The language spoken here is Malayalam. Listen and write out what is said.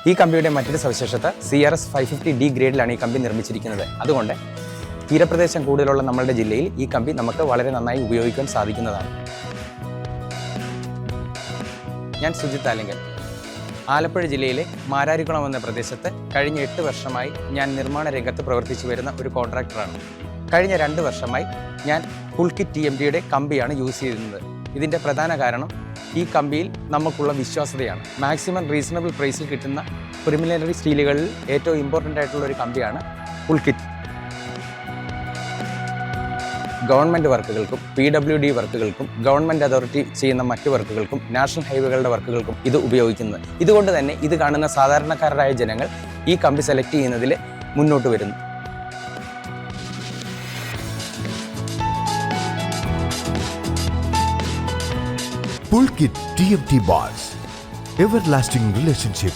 ഈ കമ്പിയുടെ മറ്റൊരു സവിശേഷത CRS 550D ഗ്രേഡിലാണ് ഈ കമ്പി നിർമ്മിച്ചിരിക്കുന്നത്. അതുകൊണ്ട് തീരപ്രദേശം കൂടുതലുള്ള നമ്മുടെ ജില്ലയിൽ ഈ കമ്പി നമുക്ക് വളരെ നന്നായി ഉപയോഗിക്കാൻ സാധിക്കുന്നതാണ്. ഞാൻ സുജിത് ആലിംഗൻ. ആലപ്പുഴ ജില്ലയിലെ മാരാരിക്കുളം എന്ന പ്രദേശത്ത് കഴിഞ്ഞ 8 വർഷമായി ഞാൻ നിർമ്മാണ രംഗത്ത് പ്രവർത്തിച്ചു വരുന്ന ഒരു കോൺട്രാക്ടറാണ്. കഴിഞ്ഞ 2 വർഷമായി ഞാൻ പുൾകിറ്റ് TMTയുടെ കമ്പിയാണ് യൂസ് ചെയ്യുന്നത്. ഇതിൻ്റെ പ്രധാന കാരണം ഈ കമ്പിയിൽ നമുക്കുള്ള വിശ്വാസ്യതയാണ്. മാക്സിമം റീസണബിൾ പ്രൈസിൽ കിട്ടുന്ന പ്രിലിമിനറി സ്റ്റീലുകളിൽ ഏറ്റവും ഇമ്പോർട്ടൻ്റ് ആയിട്ടുള്ള ഒരു കമ്പിയാണ് പുൾകിറ്റ്. ഗവൺമെൻറ് വർക്കുകൾക്കും PWD വർക്കുകൾക്കും ഗവൺമെൻറ് അതോറിറ്റി ചെയ്യുന്ന മറ്റ് വർക്കുകൾക്കും നാഷണൽ ഹൈവേകളുടെ വർക്കുകൾക്കും ഇത് ഉപയോഗിക്കുന്നത്. ഇതുകൊണ്ട് തന്നെ ഇത് കാണുന്ന സാധാരണക്കാരായ ജനങ്ങൾ ഈ കമ്പി സെലക്ട് ചെയ്യുന്നതിൽ മുന്നോട്ട് വരുന്നു. Pulkit TMT bars, everlasting relationship